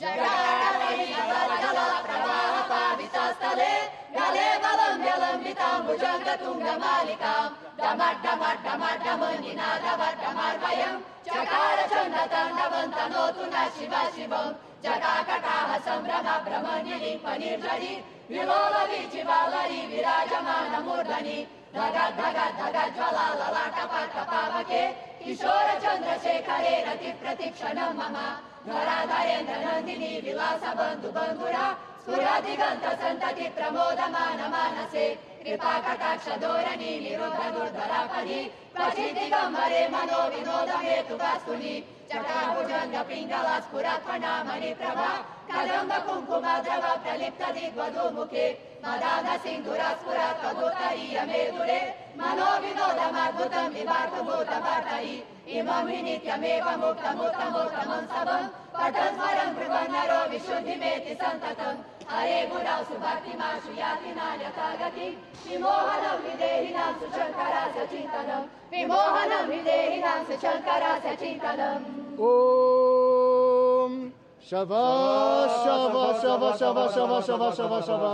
जलप्रवाहपावितस्थले गले बलं व्यलम्बितां भुजङ्गतुङ्गमालिकां डमड्डमड्डमड्डमनिनादवड्डमर्वयं चकार चण्डताण्डवन्तनोतु न शिव शिवं जटाकटाह सम्भ्रम भ्रमनिलिम्पनिर्झरि विलोलवीचिवालरि विराजमानमूर्धनि धग धग धग ज्वलाललाटपटपावके किशोर चन्द्रशेखरे रति प्रतिक्षणं मम धराधरेन्द्र नन्दिनी विलास बन्धु बन्धुरा स्फुरदिगन्त सन्तति प्रमोदमान मानसे कृपा कटाक्ष धोरणी निरुद्ध दुर्धरापदि क्वचि दिगम्बरे मनो विनोद हेतु वस्तुनि जटाभुजङ्ग पिङ्गला स्फुरत्वनामणि प्रभा कदम्ब कुङ्कुम द्रव प्रलिप्त दिग्वधू मुखे मदान सिन्धुर स्फुरत् तदुत्तरीय मेदुरे मनो विनोदमद्भुतं विभातभूतभर्तरि इमं हि नित्यमेव मुक्तमुत्तमोत्तमं सबं पठस्वरं ब्रुवन्नरो विशुद्धिमेति सन्ततं हरे गुरौ सुभक्तिमाशु याति नान्यथा गतिं विमोहनं विदेहिनां सुशङ्करस्य चिन्तनं विमोहनं विदेहिनां सुशङ्करस्य चिन्तनम्। ओम शवा शवा शवा शवा शवा शवा शवा शवा शवा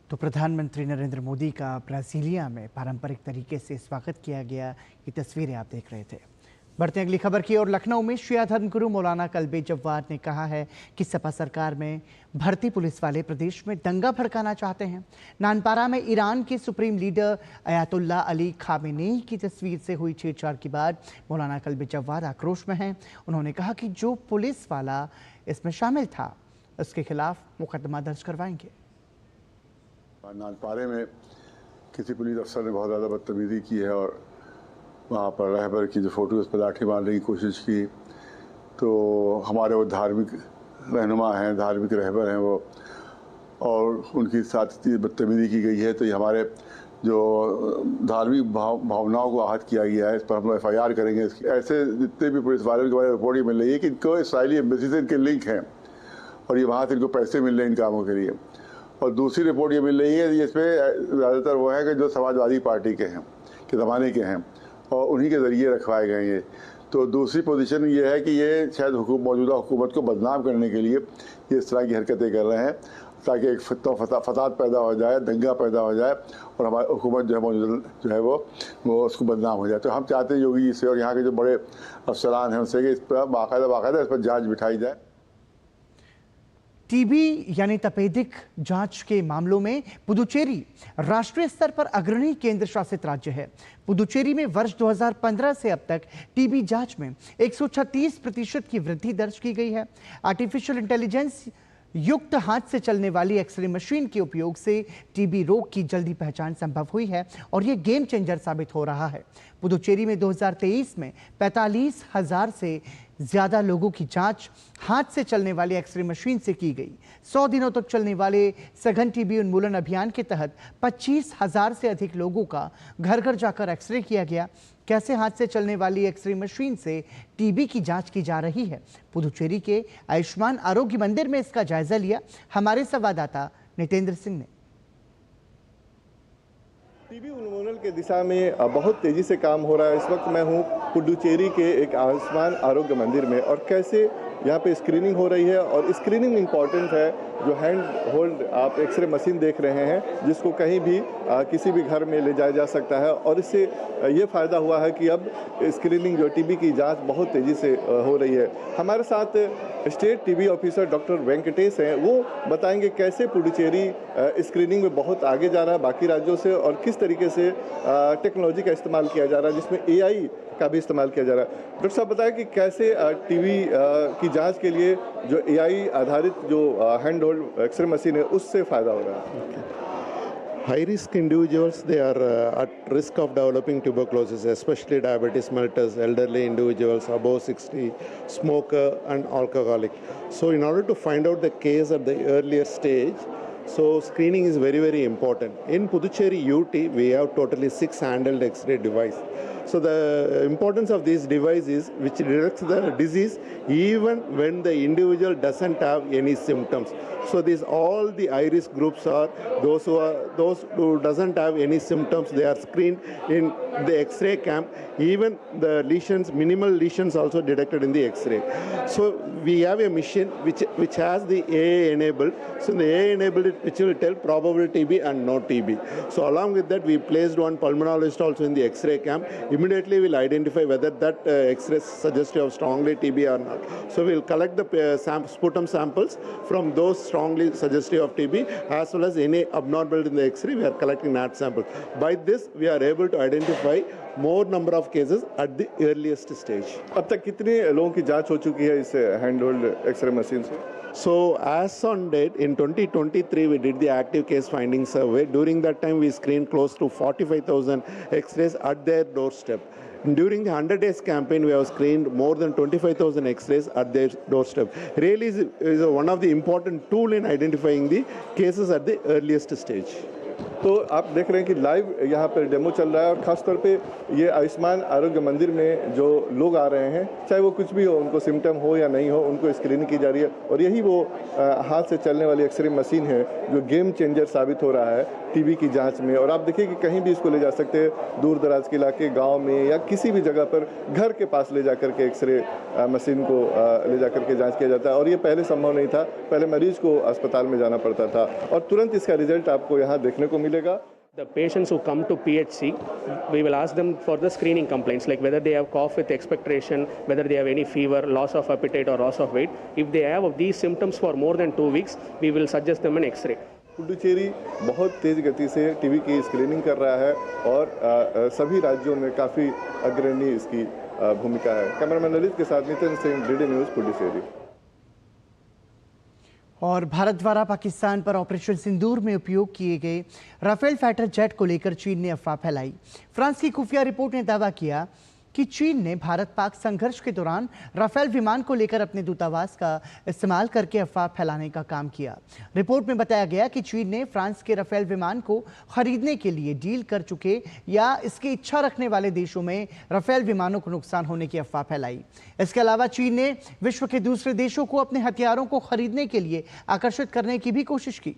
तो प्रधानमंत्री नरेंद्र मोदी का ब्राजीलिया में पारंपरिक तरीके से स्वागत किया गया, ये तस्वीरें आप देख रहे थे। बढ़ते अगली खबर की ओर। लखनऊ में शिया धर्मगुरु मौलाना कल्बे जव्वाद ने कहा है कि सपा सरकार में भर्ती पुलिस वाले प्रदेश में दंगा भड़काना चाहते हैं। नानपारा में ईरान के supreme leader Ayatollah Ali Khamenei की तस्वीर से हुई छेड़छाड़ के बाद मौलाना कल्बे जव्वाद आक्रोश में हैं। उन्होंने कहा कि जो पुलिस वाला इसमें शामिल था उसके खिलाफ मुकदमा दर्ज करवाएंगे। नानपारे में किसी पुलिस अफसर ने बहुत ज़्यादा बदतमीजी की है और वहाँ पर रहबर की जो फ़ोटो उस पर लाठी मारने की कोशिश की, तो हमारे वो धार्मिक रहनुमा हैं, धार्मिक रहबर हैं वो, और उनके साथ बदतमीजी की गई है। तो ये हमारे जो धार्मिक भावनाओं को आहत किया गया है, इस पर हम लोग FIR करेंगे। ऐसे जितने भी पुलिस वालों के बारे में रिपोर्ट ये मिल रही है कि इनको इसराइली एम्बेसी से इनके लिंक हैं और ये वहाँ से इनको पैसे मिल रहे हैं इन कामों के लिए। और दूसरी रिपोर्ट ये मिल रही है जिसमें ज़्यादातर वो है कि जो समाजवादी पार्टी के हैं, के ज़माने के हैं और उन्हीं के ज़रिए रखवाए गए हैं। तो दूसरी पोजीशन ये है कि ये शायद मौजूदा हुकूमत को बदनाम करने के लिए ये इस तरह की हरकतें कर रहे हैं ताकि एक फसाद पैदा हो जाए, दंगा पैदा हो जाए और हमारी हुकूमत जो है मौजूदा जो है वो उसको बदनाम हो जाए। तो हम चाहते हैं योगी जी से और यहाँ के जो बड़े अफसरान हैं उनसे कि इस पर बाकायदा इस पर जाँच बिठाई जाए। टीबी यानी तपेदिक जांच के मामलों में पुदुचेरी राष्ट्रीय स्तर पर अग्रणी केंद्र शासित राज्य है। पुदुचेरी में वर्ष 2015 से अब तक टीबी जांच में 136% की वृद्धि दर्ज की गई है। आर्टिफिशियल इंटेलिजेंस युक्त हाथ से चलने वाली एक्सरे मशीन के उपयोग से टीबी रोग की जल्दी पहचान संभव हुई है और ये गेम चेंजर साबित हो रहा है। पुदुचेरी में 2023 में 45,000 से ज्यादा लोगों की जांच हाथ से चलने वाली एक्सरे मशीन से की गई। 100 दिनों तक चलने वाले सघन टीबी उन्मूलन अभियान के तहत 25,000 से अधिक लोगों का घर घर जाकर एक्सरे किया गया। कैसे हाथ से चलने वाली एक्सरे मशीन से टीबी की जांच की जा रही है, पुदुचेरी के आयुष्मान आरोग्य मंदिर में इसका जायजा लिया हमारे संवाददाता नितेंद्र सिंह ने। टीबी उन्मूलन के दिशा में बहुत तेजी से काम हो रहा है। इस वक्त मैं हूं पुडुचेरी के एक आयुष्मान आरोग्य मंदिर में और कैसे यहाँ पे स्क्रीनिंग हो रही है और स्क्रीनिंग इम्पॉर्टेंट है। जो हैंड होल्ड आप एक्सरे मशीन देख रहे हैं जिसको कहीं भी किसी भी घर में ले जाया जा सकता है और इससे ये फ़ायदा हुआ है कि अब स्क्रीनिंग जो टीबी की जांच बहुत तेज़ी से हो रही है। हमारे साथ state TB officer doctor Venkatesh हैं, वो बताएंगे कैसे पुडुचेरी स्क्रीनिंग में बहुत आगे जा रहा है बाकी राज्यों से और किस तरीके से टेक्नोलॉजी का इस्तेमाल किया जा रहा है जिसमें AI का भी इस्तेमाल किया जा रहा है। डॉक्टर साहब बताएं कि कैसे टीबी की जांच के लिए जो AI आधारित जो हैंड होल्ड एक्सरे मशीन है उससे फ़ायदा हो रहा है। High risk individuals, they are at risk of developing tuberculosis, especially diabetes mellitus, elderly individuals above 60, smoker and alcoholic. So in order to find out the case at the earlier stage, so screening is very, very important. In Puducherry UT, we have totally 6 handheld X-ray devices. So the importance of this device is which detects the disease even when the individual doesn't have any symptoms. So these all the high risk groups are those who doesn't have any symptoms. They are screened in the X-ray camp. Even the lesions, minimal lesions, also detected in the X-ray. So we have a machine which has the AA enabled. So the AA enabled which will tell probable TB and no TB. So along with that, we placed one pulmonologist also in the X-ray camp. Immediately we'll identify whether that X-ray is suggestive of strongly TB or not. So we'll collect the sputum samples from those strongly suggestive of TB as well as any abnormality in the X-ray. We are collecting NAT samples. By this, we are able to identify more number of cases at the earliest stage. अब तक कितने लोगों की जांच हो चुकी है इस हैंड होल्ड एक्सरे मशीन से? So as on date, in 2023, we did the active case finding survey. During that time, we screened close to 45,000 X-rays at their doorstep. During the 100 days campaign, we have screened more than 25,000 X-rays at their doorstep. Really is one of the important tool in identifying the cases at the earliest stage. तो आप देख रहे हैं कि live यहाँ पर demo चल रहा है और ख़ास तौर पे ये आयुष्मान आरोग्य मंदिर में जो लोग आ रहे हैं चाहे वो कुछ भी हो, उनको सिम्टम हो या नहीं हो, उनको स्क्रीनिंग की जा रही है और यही वो हाथ से चलने वाली एक्सरे मशीन है जो गेम चेंजर साबित हो रहा है टीबी की जांच में। और आप देखिए कि कहीं भी इसको ले जा सकते हैं, दूर दराज के इलाके, गाँव में या किसी भी जगह पर घर के पास ले जा करके एक्सरे मशीन को ले जा करके जाँच किया जाता है और ये पहले संभव नहीं था। पहले मरीज को अस्पताल में जाना पड़ता था और तुरंत इसका रिजल्ट आपको यहाँ देखने को मिलेगा। The patients who come to PHC, we will ask them for the screening complaints, like whether they have cough with expectoration, whether they have any fever, loss of appetite or loss of weight. If they have these symptoms for more than 2 weeks, we will suggest them an X-ray. Puducherry बहुत तेज़ गति से TB की screening कर रहा है और सभी राज्यों में काफ़ी अग्रणी इसकी भूमिका है। कैमरामैन ललित के साथ नितिन सिंह, डीडी न्यूज़, पुडुचेरी। और भारत द्वारा पाकिस्तान पर ऑपरेशन सिंदूर में उपयोग किए गए राफेल फाइटर जेट को लेकर चीन ने अफवाह फैलाई। फ्रांस की खुफिया रिपोर्ट ने दावा किया कि चीन ने भारत पाक संघर्ष के दौरान राफेल विमान को लेकर अपने दूतावास का इस्तेमाल करके अफवाह फैलाने का काम किया। रिपोर्ट में बताया गया कि चीन ने फ्रांस के राफेल विमान को खरीदने के लिए डील कर चुके या इसकी इच्छा रखने वाले देशों में राफेल विमानों को नुकसान होने की अफवाह फैलाई। इसके अलावा चीन ने विश्व के दूसरे देशों को अपने हथियारों को खरीदने के लिए आकर्षित करने की भी कोशिश की।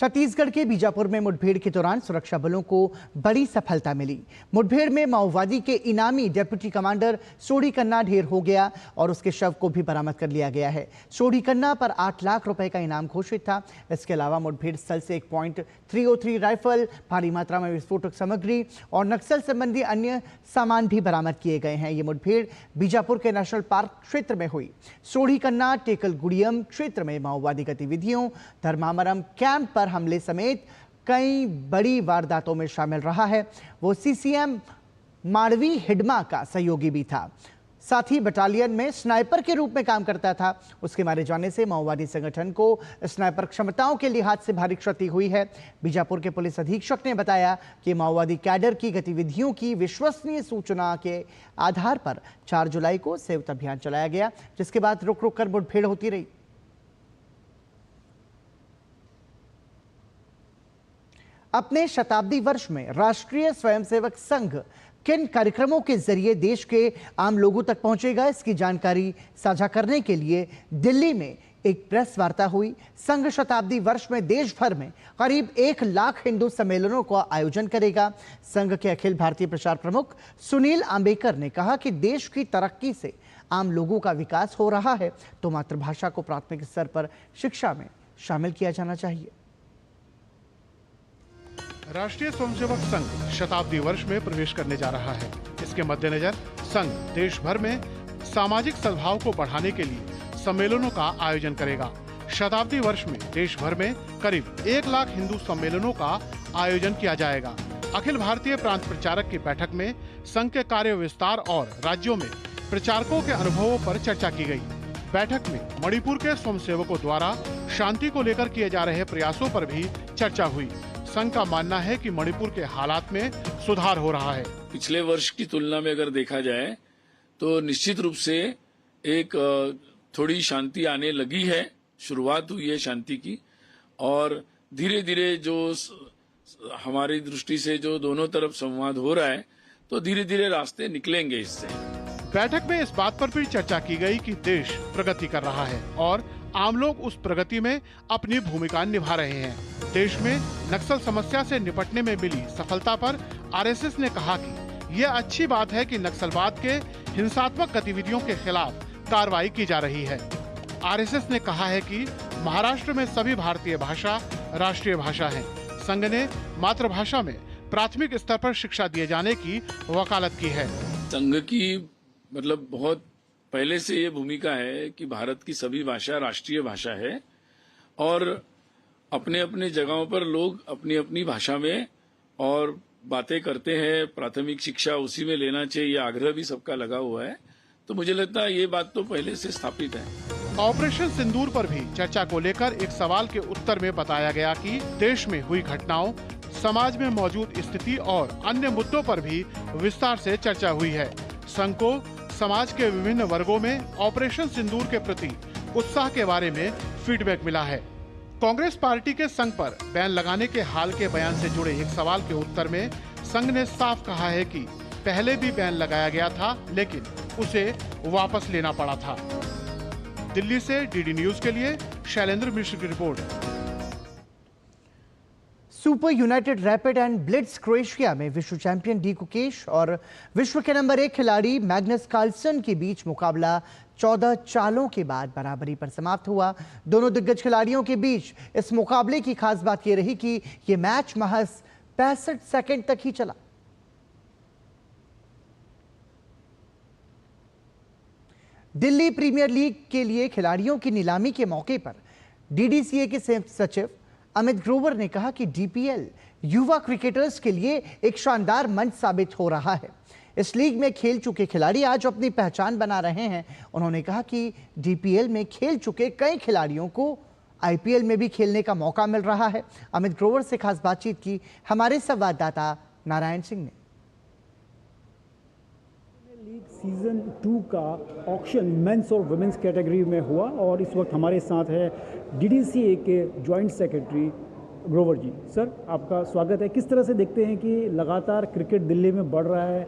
छत्तीसगढ़ के बीजापुर में मुठभेड़ के दौरान सुरक्षा बलों को बड़ी सफलता मिली। मुठभेड़ में माओवादी के इनामी डिप्टी कमांडर सोडी कन्ना ढेर हो गया और उसके शव को भी बरामद कर लिया गया है। सोडी कन्ना पर 8 लाख रुपए का इनाम घोषित था। इसके अलावा मुठभेड़ स्थल से एक .303 राइफल, भारी मात्रा में विस्फोटक सामग्री और नक्सल संबंधी अन्य सामान भी बरामद किए गए हैं। ये मुठभेड़ बीजापुर के नेशनल पार्क क्षेत्र में हुई। सोडी कन्ना टेकल गुड़ियम क्षेत्र में माओवादी गतिविधियों, धर्मामरम कैंप पर हमले समेत कई बड़ी वारदातों में शामिल रहा है। वो सीसीएम माड़वी हिडमा का सहयोगी भी था। साथ ही बटालियन में स्नाइपर के रूप में काम करता था। उसके मारे जाने से माओवादी संगठन को स्नाइपर क्षमताओं के लिहाज से भारी क्षति हुई है। बीजापुर के पुलिस अधीक्षक ने बताया कि माओवादी कैडर की गतिविधियों की विश्वसनीय सूचना के आधार पर 4 जुलाई को संयुक्त अभियान चलाया गया, जिसके बाद रुक रुक कर मुठभेड़ होती रही। अपने शताब्दी वर्ष में राष्ट्रीय स्वयंसेवक संघ किन कार्यक्रमों के जरिए देश के आम लोगों तक पहुंचेगा, इसकी जानकारी साझा करने के लिए दिल्ली में एक प्रेस वार्ता हुई। संघ शताब्दी वर्ष में देश भर में करीब 1 लाख हिंदू सम्मेलनों का आयोजन करेगा। संघ के अखिल भारतीय प्रचार प्रमुख सुनील आंबेकर ने कहा कि देश की तरक्की से आम लोगों का विकास हो रहा है, तो मातृभाषा को प्राथमिक स्तर पर शिक्षा में शामिल किया जाना चाहिए। राष्ट्रीय स्वयंसेवक संघ शताब्दी वर्ष में प्रवेश करने जा रहा है। इसके मद्देनजर संघ देश भर में सामाजिक सद्भाव को बढ़ाने के लिए सम्मेलनों का आयोजन करेगा। शताब्दी वर्ष में देश भर में करीब 1 लाख हिंदू सम्मेलनों का आयोजन किया जाएगा। अखिल भारतीय प्रांत प्रचारक की बैठक में संघ के कार्य विस्तार और राज्यों में प्रचारकों के अनुभवों पर चर्चा की गई। बैठक में मणिपुर के स्वयंसेवकों द्वारा शांति को लेकर किए जा रहे प्रयासों पर भी चर्चा हुई। संघ का मानना है कि मणिपुर के हालात में सुधार हो रहा है। पिछले वर्ष की तुलना में अगर देखा जाए तो निश्चित रूप से एक थोड़ी शांति आने लगी है, शुरुआत हुई है शांति की, और धीरे धीरे जो हमारी दृष्टि से जो दोनों तरफ संवाद हो रहा है, तो धीरे धीरे रास्ते निकलेंगे इससे। बैठक में इस बात पर भी चर्चा की गई कि देश प्रगति कर रहा है और आम लोग उस प्रगति में अपनी भूमिका निभा रहे हैं। देश में नक्सल समस्या से निपटने में मिली सफलता पर आरएसएस ने कहा कि यह अच्छी बात है कि नक्सलवाद के हिंसात्मक गतिविधियों के खिलाफ कार्रवाई की जा रही है। आरएसएस ने कहा है कि महाराष्ट्र में सभी भारतीय भाषा राष्ट्रीय भाषा है। संघ ने मातृभाषा में प्राथमिक स्तर पर शिक्षा दिए जाने की वकालत की है। संघ की मतलब बहुत पहले से ये भूमिका है कि भारत की सभी भाषा राष्ट्रीय भाषा है और अपने अपने जगहों पर लोग अपनी अपनी भाषा में और बातें करते हैं। प्राथमिक शिक्षा उसी में लेना चाहिए, आग्रह भी सबका लगा हुआ है। तो मुझे लगता है ये बात तो पहले से स्थापित है। ऑपरेशन सिंदूर पर भी चर्चा को लेकर एक सवाल के उत्तर में बताया गया कि देश में हुई घटनाओं, समाज में मौजूद स्थिति और अन्य मुद्दों पर भी विस्तार से चर्चा हुई है। संघ को समाज के विभिन्न वर्गों में ऑपरेशन सिंदूर के प्रति उत्साह के बारे में फीडबैक मिला है। कांग्रेस पार्टी के संघ पर बैन लगाने के हाल के बयान से जुड़े एक सवाल के उत्तर में संघ ने साफ कहा है कि पहले भी बैन लगाया गया था, लेकिन उसे वापस लेना पड़ा था। दिल्ली से डीडी न्यूज के लिए शैलेंद्र मिश्र की report. Super United rapid and blitz Croatia में विश्व चैंपियन डी कुकेश और विश्व के नंबर 1 खिलाड़ी मैग्नस कार्लसन के बीच मुकाबला 14 चालों के बाद बराबरी पर समाप्त हुआ। दोनों दिग्गज खिलाड़ियों के बीच इस मुकाबले की खास बात यह रही कि यह मैच महज 65 सेकंड तक ही चला। दिल्ली प्रीमियर लीग के लिए खिलाड़ियों की नीलामी के मौके पर डीडीसीए के संयुक्त सचिव अमित ग्रोवर ने कहा कि डीपीएल युवा क्रिकेटर्स के लिए एक शानदार मंच साबित हो रहा है। इस लीग में खेल चुके खिलाड़ी आज अपनी पहचान बना रहे हैं। उन्होंने कहा कि डीपीएल में खेल चुके कई खिलाड़ियों को आईपीएल में भी खेलने का मौका मिल रहा है। अमित ग्रोवर से खास बातचीत की हमारे संवाददाता नारायण सिंह ने। सीजन 2 का ऑक्शन मेंस और वुमेन्स कैटेगरी में हुआ और इस वक्त हमारे साथ है डीडीसीए के जॉइंट सेक्रेटरी ग्रोवर जी। सर, आपका स्वागत है। किस तरह से देखते हैं कि लगातार क्रिकेट दिल्ली में बढ़ रहा है,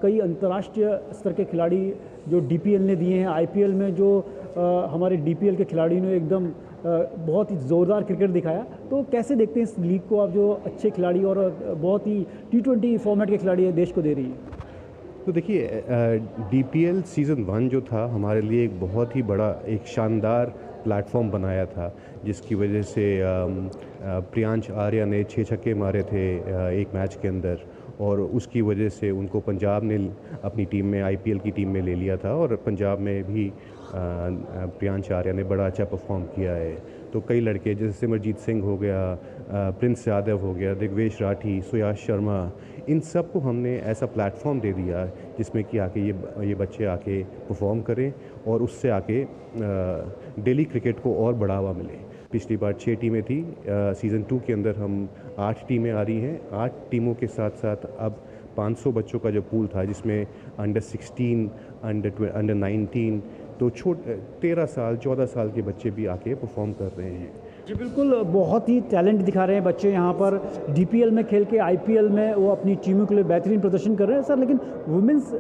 कई अंतर्राष्ट्रीय स्तर के खिलाड़ी जो डीपीएल ने दिए हैं, आईपीएल में जो हमारे डीपीएल के खिलाड़ियों ने एकदम बहुत ही ज़ोरदार क्रिकेट दिखाया। तो कैसे देखते हैं इस लीग को आप, जो अच्छे खिलाड़ी और बहुत ही T20 फॉर्मेट के खिलाड़ी देश को दे रही है? तो देखिए, DPL सीज़न 1 जो था हमारे लिए एक बहुत ही बड़ा, एक शानदार प्लेटफॉर्म बनाया था, जिसकी वजह से प्रियांश आर्या ने 6 छक्के मारे थे एक मैच के अंदर, और उसकी वजह से उनको पंजाब ने अपनी टीम में, IPL की टीम में ले लिया था, और पंजाब में भी प्रियांश आर्या ने बड़ा अच्छा परफॉर्म किया है। तो कई लड़के जैसे सिमरजीत सिंह हो गया, प्रिंस यादव हो गया, दिग्वेश राठी, सुयाश शर्मा, इन सब को हमने ऐसा प्लेटफॉर्म दे दिया जिसमें कि आके ये बच्चे आके परफॉर्म करें और उससे आके डेली क्रिकेट को और बढ़ावा मिले। पिछली बार 6 टीमें थी, सीज़न 2 के अंदर हम 8 टीमें आ रही हैं। 8 टीमों के साथ साथ अब 500 बच्चों का जो पूल था, जिसमें अंडर 16, अंडर 19, तो 13 साल 14 साल के बच्चे भी आके परफॉर्म कर रहे हैं। जी बिल्कुल, बहुत ही टैलेंट दिखा रहे हैं बच्चे यहाँ पर। DPL में खेल के IPL में वो अपनी टीमों के लिए बेहतरीन प्रदर्शन कर रहे हैं सर। लेकिन वुमेंस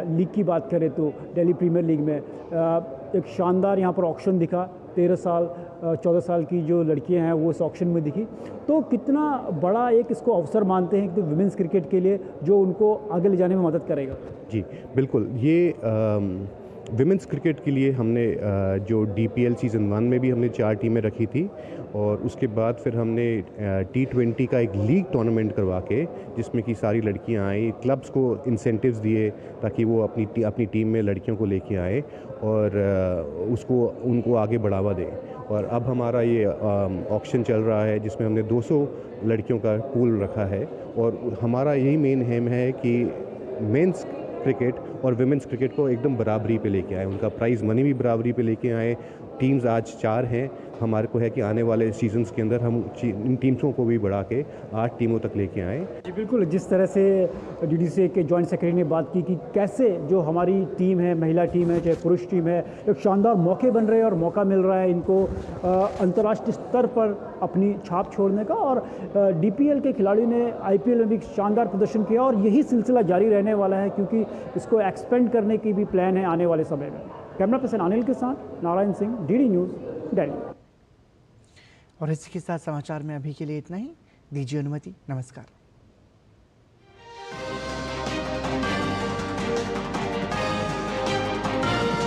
लीग की बात करें तो दिल्ली प्रीमियर लीग में एक शानदार यहाँ पर ऑक्शन दिखा। 13 साल 14 साल की जो लड़कियां हैं वो इस ऑक्शन में दिखी। तो कितना बड़ा एक इसको अवसर मानते हैं कि वुमेंस क्रिकेट के लिए, जो उनको आगे ले जाने में मदद करेगा? जी बिल्कुल, ये विमेंस क्रिकेट के लिए हमने जो DPL सीज़न 1 में भी हमने 4 टीमें रखी थी, और उसके बाद फिर हमने T20 का एक लीग टूर्नामेंट करवा के, जिसमें कि सारी लड़कियां आई, क्लब्स को इंसेंटिव्स दिए ताकि वो अपनी टीम में लड़कियों को लेके आए और उनको आगे बढ़ावा दें। और अब हमारा ये ऑक्शन चल रहा है जिसमें हमने 200 लड़कियों का पूल रखा है, और हमारा यही मेन एम है कि मेंस क्रिकेट और विमेंस क्रिकेट को एकदम बराबरी पे लेके आए, उनका प्राइज़ मनी भी बराबरी पे लेके आए। टीम्स आज 4 हैं, हमारे को है कि आने वाले सीजन्स के अंदर हम इन टीम्सों को भी बढ़ा के 8 टीमों तक लेके आएँ। जी बिल्कुल, जिस तरह से DDCA के जॉइंट सेक्रेटरी ने बात की कि कैसे जो हमारी टीम है, महिला टीम है चाहे पुरुष टीम है, एक शानदार मौके बन रहे हैं और मौका मिल रहा है इनको अंतर्राष्ट्रीय स्तर पर अपनी छाप छोड़ने का। और DPL के खिलाड़ियों ने IPL में भी शानदार प्रदर्शन किया और यही सिलसिला जारी रहने वाला है, क्योंकि इसको एक्सपेंड करने की भी प्लान है आने वाले समय में। कैमरा पर्सन अनिल के साथ नारायण सिंह, DD न्यूज़, दिल्ली। और इसी के साथ समाचार में अभी के लिए इतना ही। दीजिए अनुमति, नमस्कार।